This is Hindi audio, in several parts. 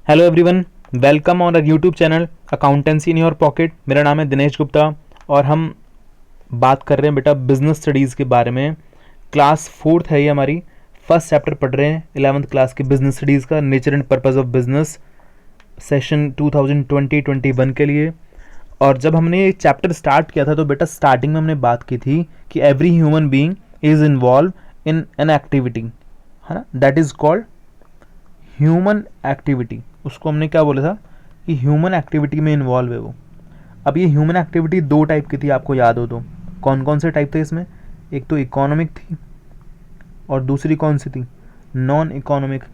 Hello everyone, welcome on our YouTube channel accountancy in your pocket. मेरा नाम है दिनेश गुप्ता और हम बात कर रहे हैं बेटा बिजनेस स्टडीज़ के बारे में। क्लास फोर्थ है ये हमारी, फर्स्ट चैप्टर पढ़ रहे हैं 11th क्लास की बिजनेस स्टडीज़ का, nature and purpose of business, session 2020-21 के लिए। और जब हमने ये चैप्टर स्टार्ट किया था तो बेटा स्टार्टिंग में हमने बात की थी कि every human being is involve in an activity, है ना, that is called human activity. उसको हमने क्या बोला था कि ह्यूमन एक्टिविटी में इन्वॉल्व है वो। अब ये ह्यूमन एक्टिविटी दो टाइप की थी, आपको याद हो तो। कौन कौन से टाइप थे इसमें? एक तो इकोनॉमिक थी और दूसरी कौन सी थी? Non economic.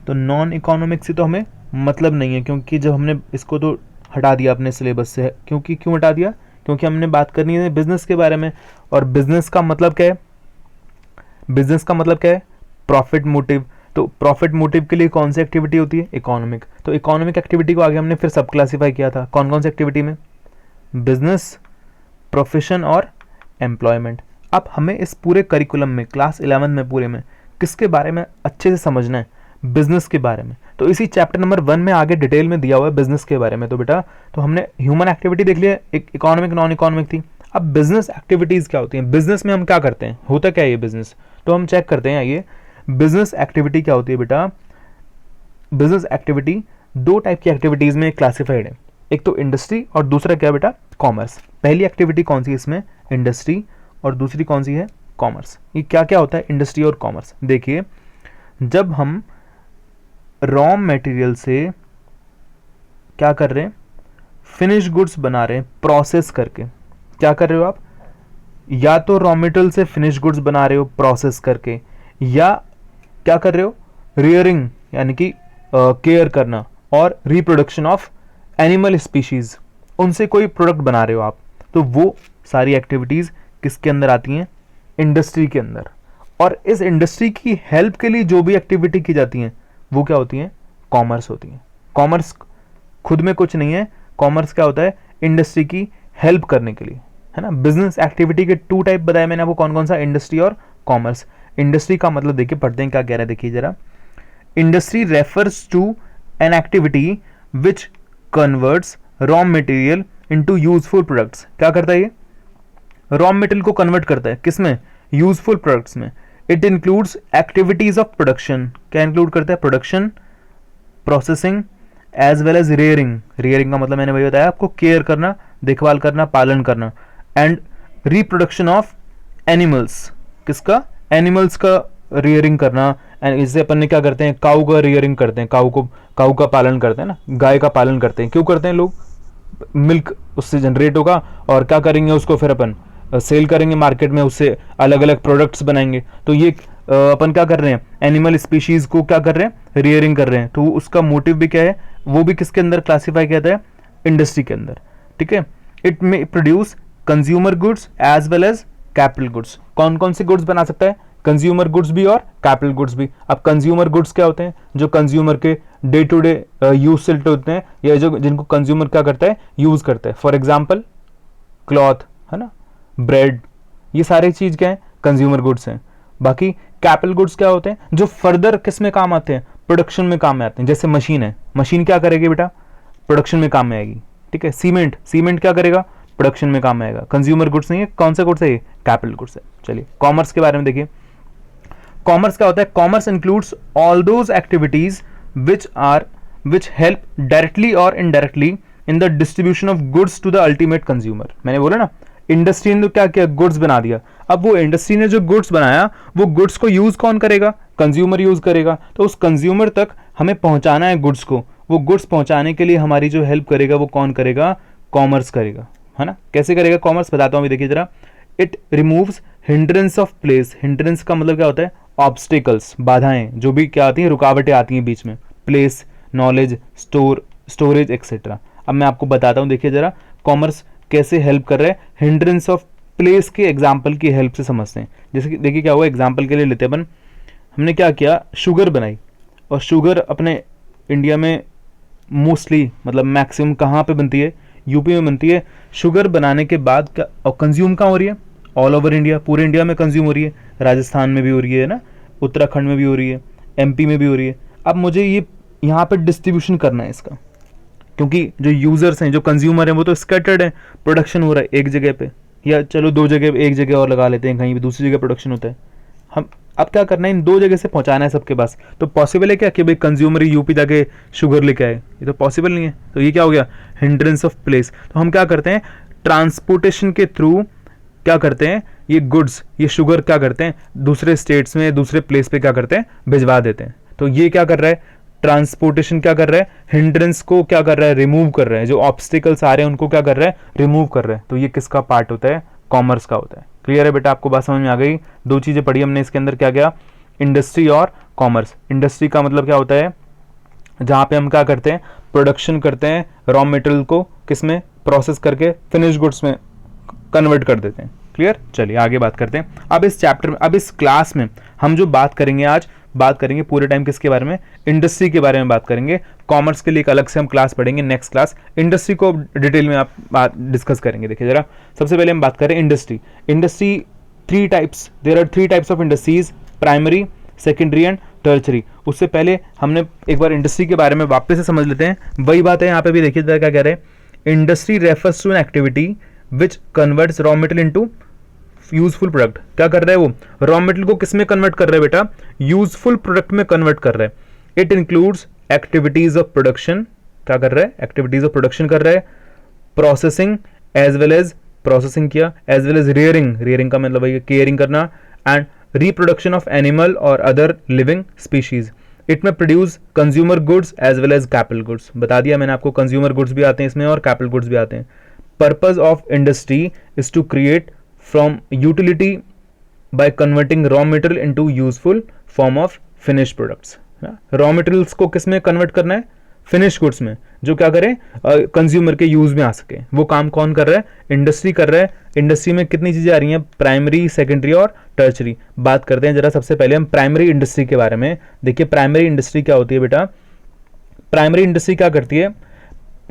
तो नॉन इकोनॉमिक से तो हमें मतलब नहीं है, क्योंकि जब हमने इसको तो हटा दिया अपने सिलेबस से। क्योंकि क्यों हटा दिया? क्योंकि हमने बात करनी है बिजनेस के बारे में, और बिजनेस का मतलब क्या है? बिजनेस का मतलब क्या है? Profit motive. तो प्रॉफिट मोटिव के लिए कौन सी एक्टिविटी होती है? इकोनॉमिक। तो इकोनॉमिक एक्टिविटी को आगे हमने फिर सब क्लासीफाई किया था। कौन कौन सी एक्टिविटी में? बिजनेस, प्रोफेशन और एम्प्लॉयमेंट। अब हमें इस पूरे करिकुलम में, क्लास 11 में पूरे में किसके बारे में अच्छे से समझना है? बिजनेस के बारे में। तो इसी चैप्टर नंबर 1 में आगे डिटेल में दिया हुआ है बिजनेस के बारे में। तो बेटा, तो हमने ह्यूमन एक्टिविटी देख लिया, एक इकोनॉमिक नॉन इकोनॉमिक थी। अब बिजनेस एक्टिविटीज क्या होती हैं? बिजनेस में हम क्या करते हैं, होता क्या है ये बिजनेस? तो हम चेक करते हैं। आइए, बिजनेस एक्टिविटी क्या होती है बेटा? बिजनेस एक्टिविटी दो टाइप की एक्टिविटीज में क्लासिफाइड है, एक तो इंडस्ट्री और दूसरा क्या बेटा? कॉमर्स। पहली एक्टिविटी कौन सी है इसमें? इंडस्ट्री। और दूसरी कौन सी है? कॉमर्स। ये क्या क्या होता है इंडस्ट्री और कॉमर्स? देखिए, जब हम रॉ मटेरियल से क्या कर रहे हैं? फिनिश गुड्स बना रहे हैं प्रोसेस करके। क्या कर रहे हो आप? या तो रॉ मटेरियल से फिनिश गुड्स बना रहे हो प्रोसेस करके, या क्या कर रहे हो? रियरिंग यानी कि केयर करना और रिप्रोडक्शन ऑफ एनिमल स्पीशीज, उनसे कोई प्रोडक्ट बना रहे हो आप। तो वो सारी एक्टिविटीज किसके अंदर आती हैं? इंडस्ट्री के अंदर। और इस इंडस्ट्री की हेल्प के लिए जो भी एक्टिविटी की जाती हैं वो क्या होती हैं? कॉमर्स होती हैं। कॉमर्स खुद में कुछ नहीं है, कॉमर्स क्या होता है? इंडस्ट्री की हेल्प करने के लिए, है ना। बिजनेस एक्टिविटी के टू टाइप बताया मैंने आपको, कौन कौन सा? इंडस्ट्री और कॉमर्स। इंडस्ट्री का मतलब देखिए, पढ़ते हैं क्या कह रहा है, देखिए जरा। Industry refers to an activity which converts raw material into useful products. क्या करता है ये? रॉ मटेरियल को कन्वर्ट करता है किसमें? यूजफुल प्रोडक्ट्स में। It includes activities of production. क्या इंक्लूड करता है? Production, processing as well as rearing. Rearing का मतलब मैंने वही बताया आपको, केयर करना, देखभाल करना, पालन करना। And reproduction of animals. किसका? एनिमल्स का रेयरिंग करना। एंड इससे अपन ने क्या करते हैं? काऊ का रेयरिंग करते हैं, काऊ का पालन करते हैं ना, गाय का पालन करते हैं। क्यों करते हैं लोग? मिल्क उससे जनरेट होगा और क्या करेंगे, उसको फिर अपन सेल करेंगे मार्केट में, उससे अलग अलग प्रोडक्ट्स बनाएंगे। तो ये अपन क्या कर रहे हैं? एनिमल स्पीशीज को क्या कर रहे हैं? रियरिंग कर रहे हैं। तो उसका मोटिव भी क्या है? वो भी किसके अंदर क्लासीफाई किया जाता है? इंडस्ट्री के अंदर। ठीक है। It may produce consumer goods as well as capital goods. कौन कौन से गुड्स बना सकता है? कंज्यूमर गुड्स भी और कैपिटल गुड्स भी। अब कंज्यूमर गुड्स क्या होते हैं? जो कंज्यूमर के डे टू डे यूज से होते हैं, या जो जिनको कंज्यूमर क्या करता है? यूज करता है। फॉर एग्जाम्पल क्लॉथ, है ना, ब्रेड, ये सारी चीज क्या है? कंज्यूमर गुड्स हैं। बाकी कैपिटल गुड्स क्या होते हैं? जो फर्दर किस में काम आते हैं? प्रोडक्शन में काम में आते हैं। जैसे मशीन है, मशीन क्या करेगी बेटा? प्रोडक्शन में काम में आएगी। ठीक है। सीमेंट, सीमेंट क्या करेगा? प्रोडक्शन में काम में आएगा। कंज्यूमर गुड्स नहीं है, कौन सा गुड्स है ये? कैपिटल गुड्स है। चलिए, कॉमर्स के बारे में देखिए। कॉमर्स क्या होता है? Commerce includes all those activities which help directly और indirectly in the distribution of goods to the ultimate consumer. मैंने बोला ना, इंडस्ट्री ने तो क्या किया? गुड्स बना दिया। अब वो इंडस्ट्री ने जो गुड्स बनाया, वो गुड्स को यूज कौन करेगा? कंज्यूमर यूज करेगा। तो उस कंज्यूमर तक हमें पहुंचाना है गुड्स को। वो गुड्स पहुंचाने के लिए हमारी जो हेल्प करेगा वो कौन करेगा? कॉमर्स करेगा, है ना। कैसे करेगा कॉमर्स? बताता हूं, देखिए जरा। It removes hindrance of place. Hindrance का मतलब क्या होता है? ऑब्स्टिकल्स, बाधाएं, जो भी क्या आती हैं, रुकावटें आती हैं बीच में। Place, knowledge, storage etcetera. अब मैं आपको बताता हूं, देखिए जरा, कॉमर्स कैसे हेल्प कर रहा है। हिंड्रेंस ऑफ प्लेस के एग्जाम्पल की हेल्प से समझते हैं। जैसे कि देखिए क्या हुआ, एग्जाम्पल के लिए लेते हैं अपन। हमने क्या किया? शुगर बनाई, और शुगर अपने इंडिया में मोस्टली, मतलब मैक्सिमम कहाँ पे बनती है? यूपी में बनती है। शुगर बनाने के बाद क्या, और कंज्यूम कहाँ हो रही है? ऑल ओवर इंडिया, पूरे इंडिया में कंज्यूम हो रही है। राजस्थान में भी हो रही है ना, उत्तराखंड में भी हो रही है, एमपी में भी हो रही है। अब मुझे ये यहाँ पे डिस्ट्रीब्यूशन करना है इसका, क्योंकि जो यूजर्स हैं, जो कंज्यूमर हैं, वो तो स्कैटर्ड है, प्रोडक्शन हो रहा है एक जगह पे, या चलो दो जगह, एक जगह और लगा लेते हैं, कहीं भी दूसरी जगह प्रोडक्शन होता है। हम अब क्या करना है, इन दो जगह से पहुंचाना है सबके पास। तो पॉसिबल है क्या कि भाई कंज्यूमर यूपी जाके शुगर लेके आए? ये तो पॉसिबल नहीं है। तो ये क्या हो गया, हिंड्रेंस ऑफ प्लेस। तो हम क्या करते हैं, ट्रांसपोर्टेशन के थ्रू क्या करते हैं, ये गुड्स, ये शुगर क्या करते हैं, दूसरे स्टेट्स में, दूसरे प्लेस पे क्या करते हैं, भिजवा देते हैं। तो ये क्या कर रहा है, ट्रांसपोर्टेशन क्या कर रहा है, हिंड्रेंस को क्या कर रहा है, रिमूव कर रहा है। जो ऑब्स्टिकल्स आ रहे हैं उनको क्या कर रहा है, रिमूव कर रहा है। तो ये किसका पार्ट होता है, कॉमर्स का होता है। क्लियर है बेटा, आपको बात समझ में आ गई? दो चीजें पढ़ी हमने इसके अंदर, क्या क्या, इंडस्ट्री और कॉमर्स। इंडस्ट्री का मतलब क्या होता है, जहां पे हम क्या करते हैं, प्रोडक्शन करते हैं, रॉ मटेरियल को किसमें, प्रोसेस करके फिनिश गुड्स में कन्वर्ट कर देते हैं। क्लियर? चलिए आगे बात करते हैं। अब इस चैप्टर में, अब इस क्लास में हम जो बात करेंगे, आज बात करेंगे पूरे टाइम किसके बारे में, इंडस्ट्री के बारे में बात करेंगे। कॉमर्स के लिए एक अलग से हम क्लास पढ़ेंगे, नेक्स्ट क्लास इंडस्ट्री को डिटेल में आप बात डिस्कस करेंगे। देखिए जरा, सबसे पहले हम बात करें industry. Industry three types, there are three types of industries, primary, secondary and tertiary. उससे पहले हमने एक बार इंडस्ट्री के बारे में वापस से समझ लेते हैं। वही बात है यहाँ पे भी, देखिए जरा क्या कह रहे हैं, industry refers to an activity which converts raw material into useful product. क्या कर रहा है वो, रॉ मटेरियल को किस में कन्वर्ट कर रहा है बेटा, यूजफुल प्रोडक्ट में कन्वर्ट कर रहा है। It includes activities of production, क्या कर रहा है, एक्टिविटीज ऑफ प्रोडक्शन कर रहा है, processing as well as, processing किया, as well as rearing, rearing का मतलब है केयरिंग करना, एंड रिप्रोडक्शन ऑफ एनिमल और अदर लिविंग स्पीशीज। इट में produce consumer goods as well as capital goods. बता दिया मैंने आपको, कंज्यूमर गुड्स भी आते हैं इसमें और कैपिटल गुड्स भी आते हैं। Purpose of industry is to create from utility by converting raw material into useful form of finished products। raw materials को किस में कन्वर्ट करना है, फिनिश गुड्स में, जो क्या करें, कंज्यूमर के यूज में आ सके। वो काम कौन कर रहा है, इंडस्ट्री कर रहा है। इंडस्ट्री में कितनी चीजें आ रही हैं, प्राइमरी, सेकेंडरी और टर्चरी। बात करते हैं जरा सबसे पहले हम प्राइमरी इंडस्ट्री के बारे में। देखिए प्राइमरी इंडस्ट्री क्या होती है बेटा, प्राइमरी इंडस्ट्री क्या करती है,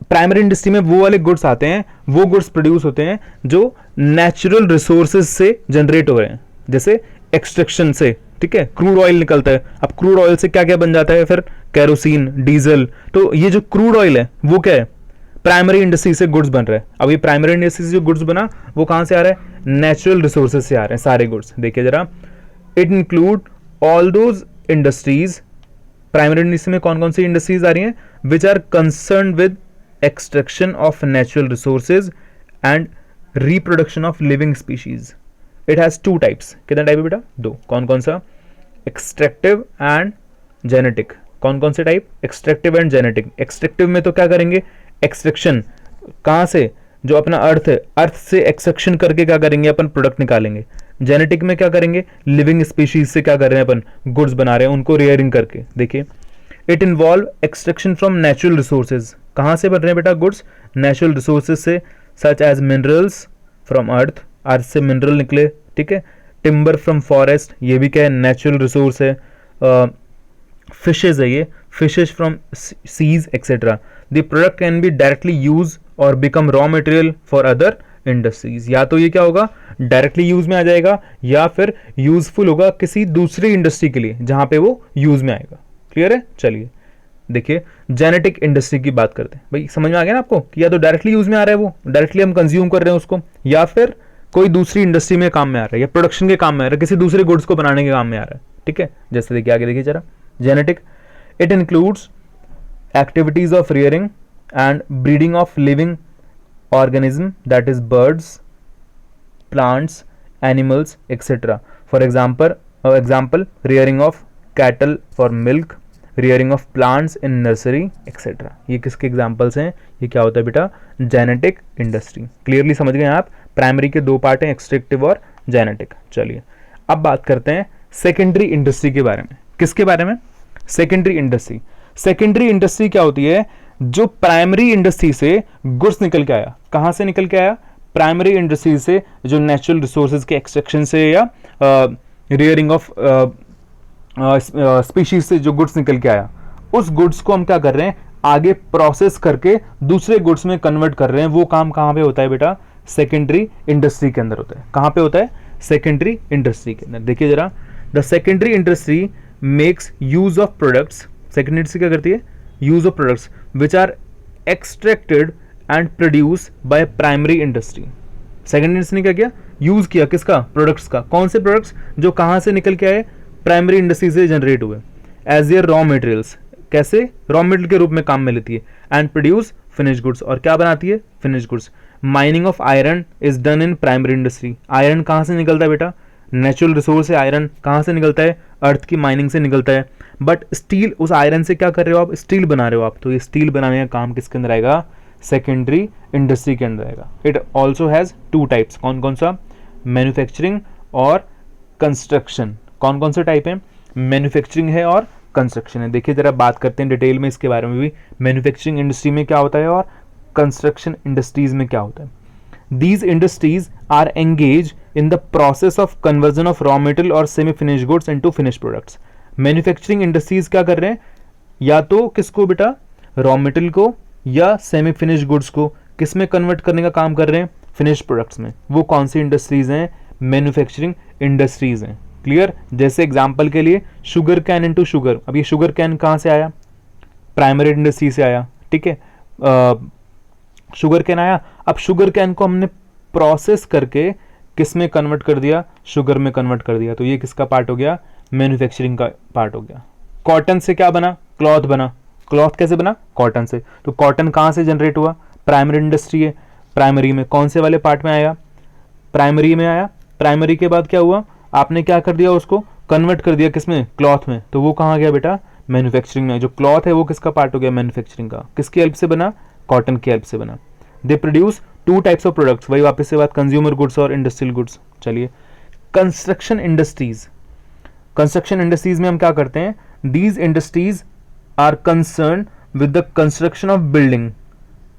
प्राइमरी इंडस्ट्री में वो वाले गुड्स आते हैं, वो गुड्स प्रोड्यूस होते हैं जो नेचुरल रिसोर्सेज से जनरेट हो रहे हैं, जैसे एक्सट्रैक्शन से, ठीक है, क्रूड ऑयल निकलता है। अब क्रूड ऑयल से क्या क्या बन जाता है, फिर कैरोसिन, डीजल। तो ये जो क्रूड ऑयल है वो क्या है, प्राइमरी इंडस्ट्री से गुड्स बन रहा है। अब ये प्राइमरी इंडस्ट्री से जो गुड्स बना वो कहां से आ रहा है, नेचुरल रिसोर्सेज से आ रहे हैं सारे गुड्स। देखिए जरा, it include all those industries, primary industry में कौन कौन सी इंडस्ट्रीज आ रही हैं, which are concern with extraction of natural resources and reproduction of living species. It has two types. कितने टाइप है बेटा, दो। कौन कौन सा, एक्सट्रैक्टिव एंड जेनेटिक। कौन कौन से type, extractive and genetic. Extractive में तो क्या करेंगे, एक्सट्रैक्शन कहां से, जो अपना अर्थ है, अर्थ से एक्सट्रैक्शन करके क्या करेंगे, अपन प्रोडक्ट निकालेंगे। जेनेटिक में क्या करेंगे, लिविंग स्पीशीज से क्या कर रहे हैं अपन, गुड्स बना रहे हैं, उनको रेयरिंग करके। देखिए, it involve extraction from natural resources. कहां से बन रहे हैं बेटा गुड्स, नेचुरल रिसोर्सेज से, सच एज मिनरल्स फ्रॉम अर्थ, अर्थ से मिनरल निकले, ठीक है, टिम्बर फ्रॉम फॉरेस्ट, ये भी क्या है, नेचुरल रिसोर्स है, फिशेज है ये, fishes from seas etcetera. The product can be directly use और become raw material for other industries. या तो ये क्या होगा, डायरेक्टली यूज में आ जाएगा, या फिर यूजफुल होगा किसी दूसरी इंडस्ट्री के लिए जहां पे वो यूज में आएगा। क्लियर है? चलिए देखिए, जेनेटिक इंडस्ट्री की बात करते हैं। भाई समझ में आ गया ना आपको, कि या तो डायरेक्टली यूज में आ रहा है वो, डायरेक्टली हम कंज्यूम कर रहे हैं उसको, या फिर कोई दूसरी इंडस्ट्री में काम में आ रहा है, या प्रोडक्शन के काम में आ रहा है, किसी दूसरे गुड्स को बनाने के काम में आ रहा है। ठीक है, जैसे देखिए आगे देखिए जरा, genetic, it includes activities of rearing and breeding of living organism, that is birds, plants, animals etcetera. For example rearing of cattle for milk, rearing of plants in nursery etcetera. ये किसके एग्जाम्पल्स हैं, ये क्या होता है बेटा, जेनेटिक इंडस्ट्री। क्लियरली समझ गए आप, प्राइमरी के दो पार्ट हैं, एक्सट्रैक्टिव और जेनेटिक। चलिए अब बात करते हैं सेकेंडरी इंडस्ट्री के बारे में। किसके बारे में, सेकेंडरी इंडस्ट्री। सेकेंडरी इंडस्ट्री क्या होती है, जो प्राइमरी इंडस्ट्री से गुड्स निकल के आया। कहां से निकल के आया, प्राइमरी इंडस्ट्री से, जो नेचुरल रिसोर्सेज के एक्सट्रैक्शन से या रियरिंग ऑफ स्पीशीज से जो गुड्स निकल के आया, उस गुड्स को हम क्या कर रहे हैं, आगे प्रोसेस करके दूसरे गुड्स में कन्वर्ट कर रहे हैं। वो काम कहां पे होता है बेटा, सेकेंडरी इंडस्ट्री के अंदर होता है। कहां पे होता है, सेकेंडरी इंडस्ट्री के अंदर। देखिए जरा, the secondary industry makes use of products. Secondary industry क्या करती है, use of products which are extracted and produce by primary industry. Second industry ने क्या किया, यूज किया किसका, प्रोडक्ट्स का। कौन से प्रोडक्ट्स, जो कहां से निकल के आए, प्राइमरी इंडस्ट्री से जनरेट हुए, एज ए रॉ मटेरियल्स, कैसे, रॉ मटेरियल के रूप में काम में लेती है, एंड प्रोड्यूस फिनिश गुड्स, और क्या बनाती है, finish goods. Mining of iron is done in primary industry. Iron कहाँ से निकलता है बेटा, नेचुरल रिसोर्स है आयरन, कहाँ से निकलता है, अर्थ की माइनिंग से निकलता है। बट स्टील, उस आयरन से क्या कर रहे हो आप, स्टील बना रहे हो आप, तो ये स्टील बनाने का काम किसके अंदर आएगा, सेकेंडरी इंडस्ट्री के अंदर आएगा। It also has two types, कौन कौन सा, मैन्युफैक्चरिंग और कंस्ट्रक्शन। कौन कौन से टाइप है, मैन्युफैक्चरिंग है और कंस्ट्रक्शन है। देखिए जरा बात करते हैं डिटेल में इसके बारे में भी, मैन्युफैक्चरिंग इंडस्ट्री में क्या होता है और कंस्ट्रक्शन इंडस्ट्रीज में क्या होता है। These industries are engaged in the process of conversion of raw material or semi-finished goods into finished products. Manufacturing industries क्या कर रहे हैं, या तो किसको बेटा, रॉ मटेरियल को या सेमी फिनिश गुड्स को किस में कन्वर्ट करने का काम कर रहे हैं, फिनिश प्रोडक्ट्स में। वो कौन सी इंडस्ट्रीज हैं, मैन्युफैक्चरिंग इंडस्ट्रीज हैं। क्लियर, जैसे एग्जांपल के लिए शुगर कैन इनटू शुगर। अब ये शुगर कैन कहाँ से आया, प्राइमरी इंडस्ट्री से आया, ठीक है, शुगर कैन आया। अब शुगर कैन को हमने प्रोसेस करके किस में कन्वर्ट कर दिया, शुगर में कन्वर्ट कर दिया, तो ये किसका पार्ट हो गया, मैन्युफैक्चरिंग का पार्ट हो गया। कॉटन से क्या बना, क्लॉथ बना। क्लॉथ कैसे बना, कॉटन से। तो कॉटन कहाँ से जनरेट हुआ, प्राइमरी इंडस्ट्री है, प्राइमरी में कौन से वाले पार्ट में आया, प्राइमरी में आया। प्राइमरी के बाद क्या हुआ, आपने क्या कर दिया, उसको कन्वर्ट कर दिया किसमें, क्लॉथ में, तो वो कहाँ गया बेटा, मैन्युफैक्चरिंग में। जो क्लॉथ है वो किसका पार्ट हो गया, मैन्युफैक्चरिंग का। किसकी हेल्प से बना, कॉटन की हेल्प से बना। They produce two types of products, वही वापस से बात, कंज्यूमर गुड्स और इंडस्ट्रियल गुड्स। चलिए कंस्ट्रक्शन इंडस्ट्रीज, कंस्ट्रक्शन इंडस्ट्रीज में हम क्या करते हैं, these industries are concern with the construction of building.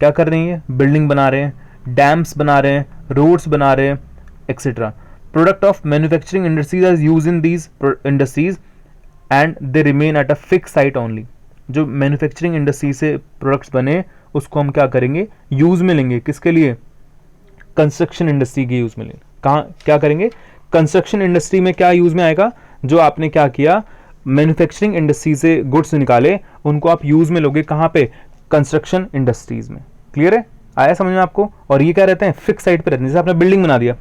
क्या कर रही है, बिल्डिंग बना रहे हैं, डैम्स बना रहे हैं, रोड्स बना रहे हैं, etcetera. Product of manufacturing industries are use in these industries and they remain at a fix site only. जो मैन्युफैक्चरिंग इंडस्ट्री से प्रोडक्ट्स बने उसको हम क्या करेंगे, यूज में लेंगे, किसके लिए, कंस्ट्रक्शन इंडस्ट्री के यूज में लेंगे। कहाँ क्या करेंगे, कंस्ट्रक्शन इंडस्ट्री में क्या यूज में आएगा, जो आपने क्या किया, मैन्युफैक्चरिंग इंडस्ट्री से गुड्स निकाले उनको आप यूज में लोगे, कहाँ पे, कंस्ट्रक्शन इंडस्ट्रीज में। क्लियर है, आया समझ में आपको। और ये क्या रहते हैं, फिक्स साइट पे रहते हैं। जैसे आपने बिल्डिंग बना दिया,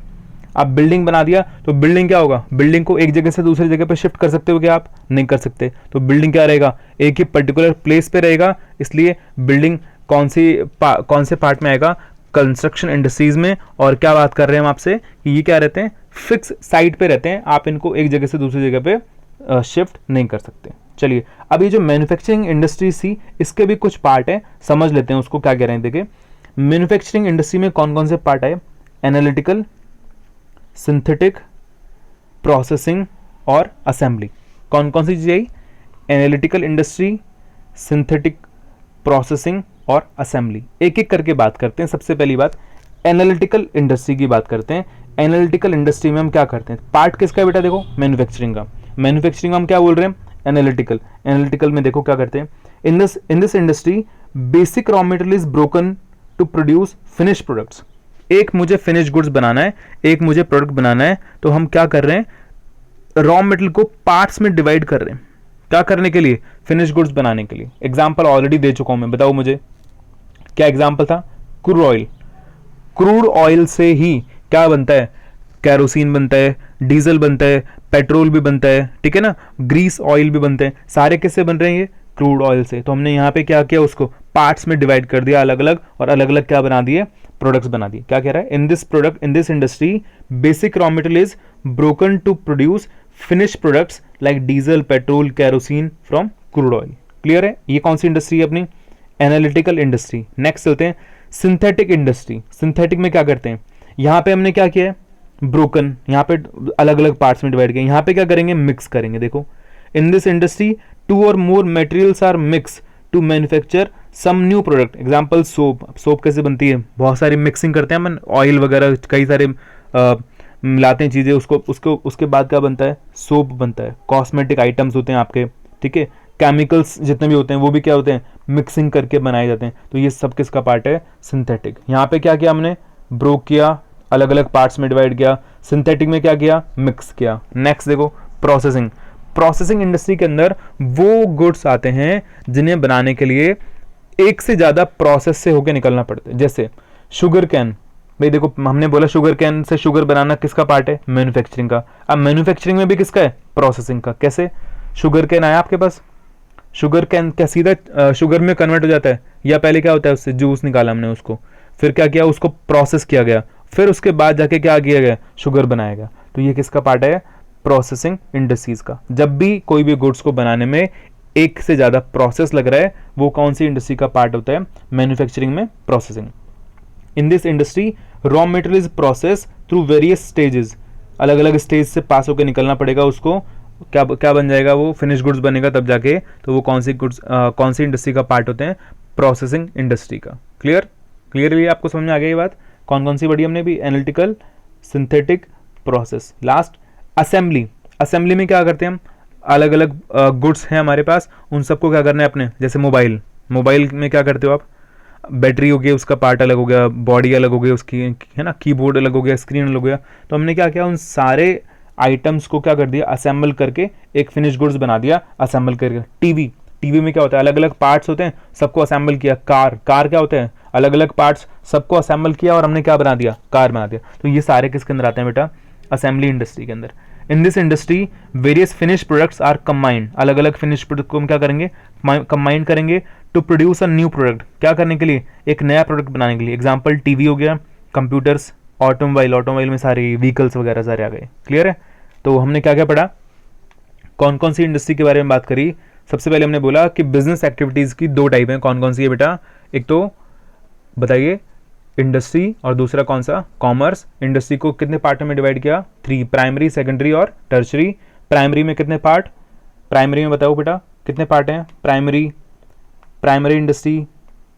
आप बिल्डिंग बना दिया तो बिल्डिंग क्या होगा, बिल्डिंग को एक जगह से दूसरी जगह पे शिफ्ट कर सकते हो क्या, आप नहीं कर सकते। तो बिल्डिंग क्या रहेगा, एक ही पर्टिकुलर प्लेस पे रहेगा। इसलिए बिल्डिंग कौन से पार्ट में आएगा, कंस्ट्रक्शन इंडस्ट्रीज में। और क्या बात कर रहे हैं हम आपसे कि ये क्या रहते हैं, फिक्स साइट पे रहते हैं, आप इनको एक जगह से दूसरी जगह पे शिफ्ट नहीं कर सकते। चलिए अब ये जो मैन्युफैक्चरिंग इंडस्ट्री थी इसके भी कुछ पार्ट है, समझ लेते हैं उसको क्या कह रहे हैं। देखिए मैन्युफैक्चरिंग इंडस्ट्री में कौन कौन से पार्ट आए, एनालिटिकल, सिंथेटिक, प्रोसेसिंग और असेंबली। कौन कौन सी चीज़ आई, एनालिटिकल इंडस्ट्री, सिंथेटिक, प्रोसेसिंग और असेंबली। एक एक करके बात करते हैं। सबसे पहली बात एनालिटिकल इंडस्ट्री की बात करते हैं। एनालिटिकल इंडस्ट्री में हम क्या करते हैं, पार्ट किसका है बेटा, देखो मैन्युफैक्चरिंग का। मैन्युफैक्चरिंग हम क्या बोल रहे हैं, एनालिटिकल। एनालिटिकल में देखो क्या करते हैं, in this industry basic raw material is broken to produce finish products. एक मुझे फिनिश गुड्स बनाना है, एक मुझे प्रोडक्ट बनाना है, तो हम क्या कर रहे हैं, रॉ मटेरियल को पार्ट्स में डिवाइड कर रहे हैं। क्या करने के लिए, फिनिश गुड्स बनाने के लिए। एग्जाम्पल ऑलरेडी दे चुका हूं मैं, बताओ मुझे क्या एग्जाम्पल था, क्रूड ऑयल। क्रूड ऑयल से ही क्या बनता है, कैरोसिन बनता है, डीजल बनता है, पेट्रोल भी बनता है, ठीक है ना, ग्रीस ऑयल भी बनते हैं। सारे किससे बन रहे हैं, ये क्रूड ऑयल से। तो हमने यहाँ पे क्या किया, उसको पार्ट्स में डिवाइड कर दिया अलग अलग, और अलग अलग क्या बना दिए, प्रोडक्ट्स बना दिए। क्या कह रहा है, in this industry basic raw material is broken to produce finish products like diesel, petrol, kerosene from crude oil. Clear है, ये कौन सी इंडस्ट्री है अपनी, एनालिटिकल इंडस्ट्री। नेक्स्ट चलते हैं सिंथेटिक इंडस्ट्री। सिंथेटिक में क्या करते हैं, यहाँ पे हमने क्या किया है, ब्रोकन, यहाँ पे अलग अलग पार्ट्स में डिवाइड किया, यहाँ पे क्या करेंगे, मिक्स करेंगे। देखो इन दिस इंडस्ट्री टू और more materials are mix to manufacture some new product. Example soap. Soap कैसे बनती है, बहुत सारी मिक्सिंग करते हैं हम, ऑयल वगैरह कई सारे मिलाते हैं चीज़ें, उसके बाद क्या बनता है, सोप बनता है। कॉस्मेटिक आइटम्स होते हैं आपके, ठीक है, केमिकल्स जितने भी होते हैं वो भी क्या होते हैं, मिक्सिंग करके बनाए जाते हैं। तो ये सब किसका पार्ट है, सिंथेटिक। यहाँ पे क्या किया हमने, ब्रोक किया, अलग अलग पार्ट्स में डिवाइड किया। सिंथेटिक में क्या किया, मिक्स किया। नेक्स्ट देखो प्रोसेसिंग। प्रोसेसिंग इंडस्ट्री के अंदर वो गुड्स आते हैं जिन्हें बनाने के लिए एक से ज्यादा प्रोसेस से होकर निकलना पड़ता है। जैसे शुगर कैन, भाई देखो हमने बोला शुगर कैन से शुगर बनाना किसका पार्ट है, मैन्युफैक्चरिंग का। अब मैन्युफैक्चरिंग में भी किसका है, प्रोसेसिंग का। कैसे, शुगर कैन आया आपके पास, शुगर कैन क्या सीधा शुगर में कन्वर्ट हो जाता है, या पहले क्या होता है, उससे जूस निकाला हमने उसको, फिर क्या किया, उसको प्रोसेस किया गया, फिर उसके बाद जाके क्या किया गया, शुगर बनाया गया। तो ये किसका पार्ट है, प्रोसेसिंग इंडस्ट्रीज का। जब भी कोई भी गुड्स को बनाने में एक से ज्यादा प्रोसेस लग रहा है, वो कौन सी इंडस्ट्री का पार्ट होता है, मैन्युफैक्चरिंग में processing. In this industry raw material is process through various stages, अलग अलग स्टेज से पास होकर निकलना पड़ेगा उसको, क्या क्या बन जाएगा, वो फिनिश गुड्स बनेगा तब जाके। तो वो कौन सी गुड्स कौन सी इंडस्ट्री का पार्ट होते हैं, प्रोसेसिंग इंडस्ट्री का। क्लियरली आपको समझ में आ गया ये बात, कौन कौन सी बड़ी हमने भी, analytical, synthetic, process. Last assembly. Assembly में क्या करते हैं हम, अलग अलग गुड्स हैं हमारे पास, उन सबको क्या करना है अपने, जैसे मोबाइल में क्या करते हो आप, बैटरी हो गई, उसका पार्ट अलग हो गया, बॉडी अलग हो गई उसकी, है ना, कीबोर्ड अलग हो गया, स्क्रीन अलग हो गया। तो हमने क्या किया, उन सारे आइटम्स को क्या कर दिया, असेंबल करके एक फिनिश गुड्स बना दिया, असेंबल करके। टीवी में क्या होता है, अलग अलग पार्ट्स होते हैं, सबको असेंबल किया। कार क्या होते हैं, अलग अलग पार्ट्स, सबको असेंबल किया और हमने क्या बना दिया, कार बना दिया। तो ये सारे किसके अंदर आते हैं बेटा, असेंबली इंडस्ट्री के अंदर। In this industry various finish products are combined, अलग अलग फिनिश प्रोडक्ट को हम क्या करेंगे, कंबाइन करेंगे to produce a new product. क्या करने के लिए, एक नया प्रोडक्ट बनाने के लिए। एग्जाम्पल टीवी हो गया, कंप्यूटर्स, ऑटोमोबाइल में सारे व्हीकल्स वगैरह सारे आ गए। क्लियर है। तो हमने क्या क्या पढ़ा, कौन कौन सी इंडस्ट्री के बारे में बात करी। सबसे पहले हमने बोला कि बिजनेस एक्टिविटीज की दो टाइप हैं, कौन कौन सी है बेटा, एक तो बताइए इंडस्ट्री, और दूसरा कौन सा, कॉमर्स। इंडस्ट्री को कितने पार्ट में डिवाइड किया, 3, प्राइमरी, सेकेंडरी और टर्शरी। प्राइमरी में कितने पार्ट, प्राइमरी में बताओ बेटा कितने पार्ट हैं, primary industry,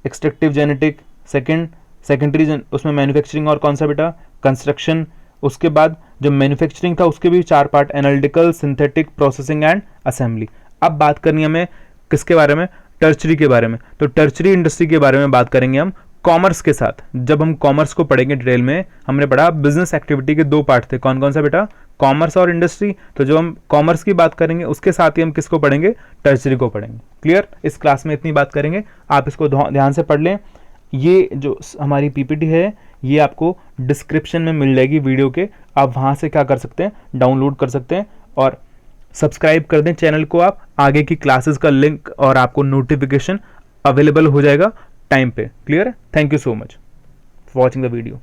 extractive genetic, secondary उसमें मैन्युफैक्चरिंग और कौन सा बेटा, कंस्ट्रक्शन। उसके बाद जो मैन्युफैक्चरिंग था उसके भी 4 part, analytical, synthetic, processing and assembly. अब बात करनी है हमें किसके बारे में, टर्चरी के बारे में। तो टर्चरी इंडस्ट्री के बारे में बात करेंगे हम कॉमर्स के साथ। जब हम कॉमर्स को पढ़ेंगे डिटेल में, हमने पढ़ा बिजनेस एक्टिविटी के 2 पार्ट थे, कौन कौन सा बेटा, कॉमर्स और इंडस्ट्री। तो जब हम कॉमर्स की बात करेंगे उसके साथ ही हम किसको पढ़ेंगे, टर्चरी को पढ़ेंगे। क्लियर, इस क्लास में इतनी बात करेंगे, आप इसको ध्यान से पढ़ लें। ये जो हमारी पीपीटी है ये आपको डिस्क्रिप्शन में मिल जाएगी वीडियो के, आप वहाँ से क्या कर सकते हैं, डाउनलोड कर सकते हैं और सब्सक्राइब कर दें चैनल को। आप आगे की क्लासेस का लिंक और आपको नोटिफिकेशन अवेलेबल हो जाएगा टाइम पे। क्लियर है, thank you so much for watching the video.